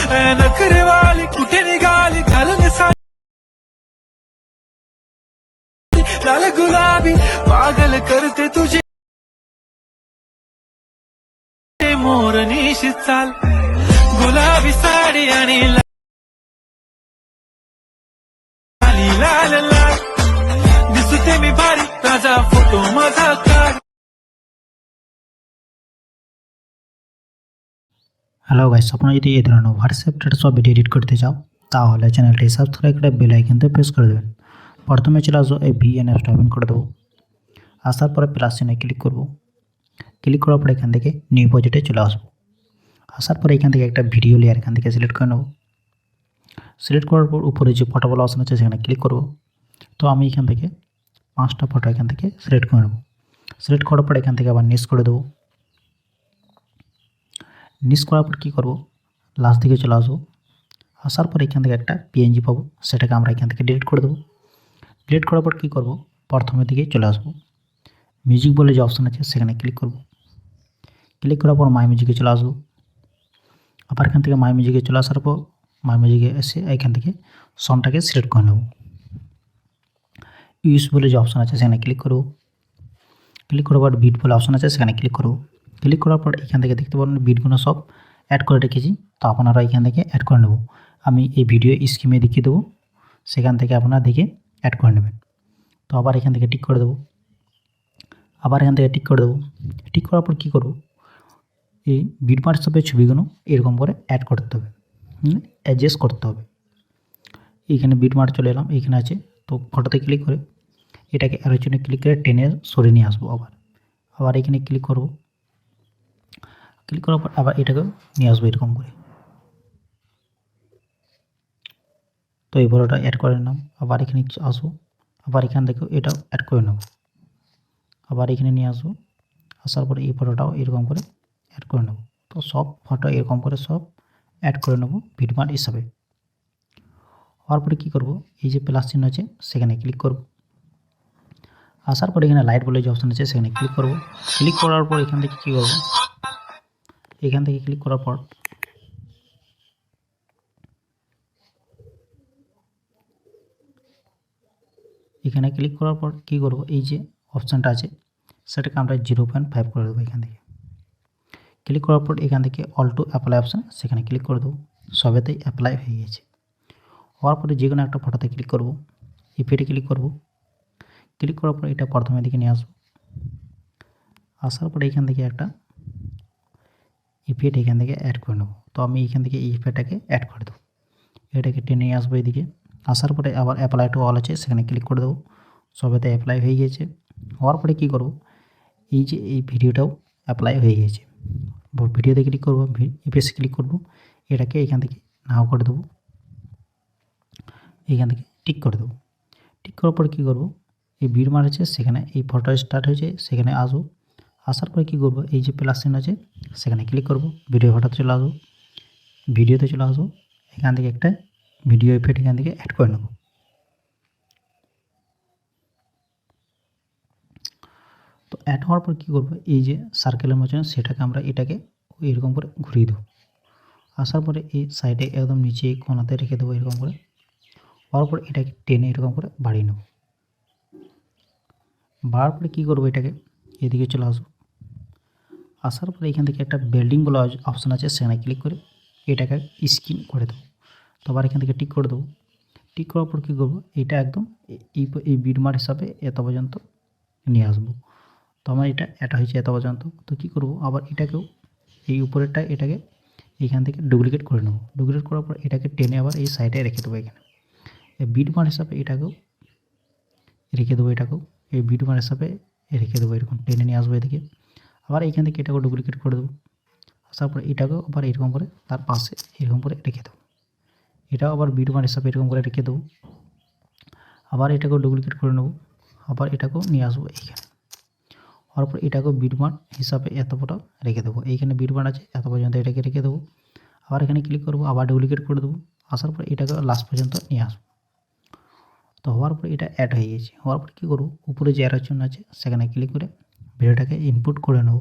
नखरे वाली कुठे निघाली घालून साडी लाल गुलाबी पागल करते तुझे मोर निशी चाल गुलाबी साडी आणि लाली लाल लाल दिसते मी भारी ताजा फोटो माझा काढ। হ্যালো গাইস, আপনারা যদি এই ধরনের হোয়াটসঅ্যাপ স্ট্যাটাস সব ভিডিও এডিট করতে চাও তাহলে চ্যানেলটি সাবস্ক্রাইব করে বেল আইকনতে প্রেস করে দেবেন। প্রথমে চলে আসবো এই ভিএন অ্যাপসটা ওপেন করে দেবো। আসার পরে প্লাস চিহ্নে ক্লিক করব। ক্লিক করার পরে এখান থেকে নিউ প্রজেক্টে চলে আসবো। আসার পরে এখান থেকে একটা ভিডিও লেয়ার এখান থেকে সিলেক্ট করে নেব। সিলেক্ট করার পর উপরে যে ফটোগুলো অপশন আছে সেখানে ক্লিক করব। তো আমি এখান থেকে 5টা ফটো এখান থেকে সিলেক্ট করে নেব। সিলেক্ট করার পর এখান থেকে আবার নিচ করে দেবো। নিচ করার পর কী করবো, লাস্ট দিকে চলে আসবো। আসার পর এখান থেকে একটা পিএনজি পাবো, সেটাকে আমরা এখান থেকে ডিলিট করে দেবো। ডিলিট করার পর কী করবো, প্রথমের দিকে চলে আসবো। মিউজিক বলে যে অপশান আছে সেখানে ক্লিক করব। ক্লিক করার পর মাই মিউজিকে চলে আসবো। আবার এখান থেকে মাই মিউজিকে চলে আসার পর মাই মিউজিকে এসে এখান থেকে সংটাকে সিলেক্ট করে নেব। ইউজ বলে যে অপশান আছে সেখানে ক্লিক করব। ক্লিক করার পর বিট বলে অপশান আছে সেখানে ক্লিক করব। ক্লিক করার পর এখান থেকে দেখতে পাবেন বিটগুলো সব অ্যাড করে রেখেছি, তো আপনারা এখান থেকে অ্যাড করে নেব। আমি এই ভিডিও স্কিমে দেখিয়ে দেবো, সেখান থেকে আপনারা দেখে অ্যাড করে নেবেন। তো আবার এখান থেকে টিক করে দেবো। আবার এখান থেকে টিক করে দেবো। টিক করার পর কী করব, এই বিটমার্ক হিসাবে ছবিগুলো এরকম করে অ্যাড করতে হবে, অ্যাডজাস্ট করতে হবে। এইখানে বিটমার্ক চলে এলাম, এইখানে আছে। তো ফটোতে ক্লিক করে এটাকে এর জন্য ক্লিক করে টেনে সরিয়ে নিয়ে আসবো। আবার এখানে ক্লিক করব। ক্লিক করার পর আবার এটাকে নিয়ে আসবো এরকম করে। তো এই ফটোটা অ্যাড করে নিলাম। আবার এখানে আসবো, আবার এখান থেকেও এটাও অ্যাড করে নেব। আবার এখানে নিয়ে আসবো। আসার পরে এই ফটোটাও এরকম করে অ্যাড করে নেব। তো সব ফটো এরকম করে সব অ্যাড করে নেব বিটমার্ক হিসাবে। হওয়ার পরে কী করব, এই যে প্লাস চিহ্ন আছে সেখানে ক্লিক করব। আসার পরে এখানে লাইট বলে যে অপশান আছে সেখানে ক্লিক করব। ক্লিক করার পর এখান থেকে কী করব, এখান থেকে ক্লিক করার পর এখানে ক্লিক করার পর কী করব, এই যে অপশানটা আছে সেটাকে আমরা 0.5 করে দেবো। এখান থেকে ক্লিক করার পর এখান থেকে অল টু অ্যাপ্লাই অপশান সেখানে ক্লিক করে দেবো। সবেতেই অ্যাপ্লাই হয়ে গেছে। হওয়ার পরে যে কোনো একটা ফটোতে ক্লিক করব, ইফেক্টে ক্লিক করব। ক্লিক করার পর এটা প্রথমের দিকে নিয়ে আসবো। আসার পরে এখান থেকে একটা ইফেক্ট এখান থেকে অ্যাড করে নেব। তো আমি এখান থেকে এই ইফেক্টটাকে অ্যাড করে দেবো। এটাকে টেনে নিয়ে আসবো এদিকে। আসার পরে আবার অ্যাপ্লাই টু অল আছে সেখানে ক্লিক করে দেবো। সবেতে অ্যাপ্লাই হয়ে গিয়েছে। হওয়ার পরে কী করব, এই যে এই ভিডিওটাও অ্যাপ্লাই হয়ে গিয়েছে। ভিডিওতে ক্লিক করব, ইফেক্টে ক্লিক করব, এটাকে এখান থেকে নাও করে দেবো। এখান থেকে টিক করে দেবো। টিক করার পর কী করব, এই বিটমার্ক আছে সেখানে এই ফটো স্টার্ট হয়েছে সেখানে আসবো। আসার পরে কী করব, এই যে প্লাস চিহ্ন আছে সেখানে ক্লিক করব। ভিডিও ফটোতে চলে আসবো। ভিডিওতে চলে আসবো। এখান থেকে একটা ভিডিও ইফেক্ট এখান থেকে অ্যাড করে নেব। তো অ্যাড হওয়ার পর কী করব, এই যে সার্কেলের মতন সেটাকে আমরা এটাকে এরকম করে ঘুরিয়ে দেবো। আসার পরে এই সাইডে একদম নিচে কোণাতে রেখে দেবো এরকম করে। হওয়ার পর এটাকে টেনে এরকম করে বাড়িয়ে নেব। বাড়ার পরে কী করবো, এটাকে এদিকে চলে আসবো। আসার পরে এখান থেকে একটা বিল্ডিং বলে অপশান আছে সেখানে ক্লিক করে এটাকে স্ক্রিন করে দেবো। তো আবার এখান থেকে টিক করে দেবো। টিক করার পর কী করবো, এটা একদম এই বিটমার্ক হিসাবে এত পর্যন্ত নিয়ে আসবো। তো আমার এটা হয়েছে এত পর্যন্ত। তো কী করবো, আবার এটাকেও এই উপরেরটা এটাকে এখান থেকে ডুপ্লিকেট করে নেব। ডুপ্লিকেট করার পর এটাকে টেনে আবার এই সাইডে রেখে দেবো। এখানে এই বিটমার্ক হিসাবে এটাকেও রেখে দেবো। এটাকেও এই বিটমার্ক হিসাবে রেখে দেবো। এরকম টেনে নিয়ে আসবো এদিকে। আবার এইখান থেকে এটাকেও ডুপ্লিকেট করে দেবো। আসার পরে এটাকেও আবার এরকম করে তার পাশে এরকম করে রেখে দেবো। এটাও আবার বিটমার্ক হিসাবে এরকম করে রেখে দেবো। আবার এটাকেও ডুপ্লিকেট করে নেব। আবার এটাকেও নিয়ে আসবো এইখানে। হওয়ার পর এটাকেও বিটমার্ক হিসাবে এত ফটো রেখে দেবো। এইখানে বিটমার্ক আছে এত পর্যন্ত এটাকে রেখে দেবো। আবার এখানে ক্লিক করবো, আবার ডুপ্লিকেট করে দেবো। আসার পর এটাকে লাস্ট পর্যন্ত নিয়ে আসবো। তো হওয়ার পর এটা অ্যাড হয়ে গেছে। হওয়ার পর কী করবো, উপরে যে অ্যারো চিহ্ন আছে সেখানে ক্লিক করে ভিডিওটাকে ইনপুট করে নেব।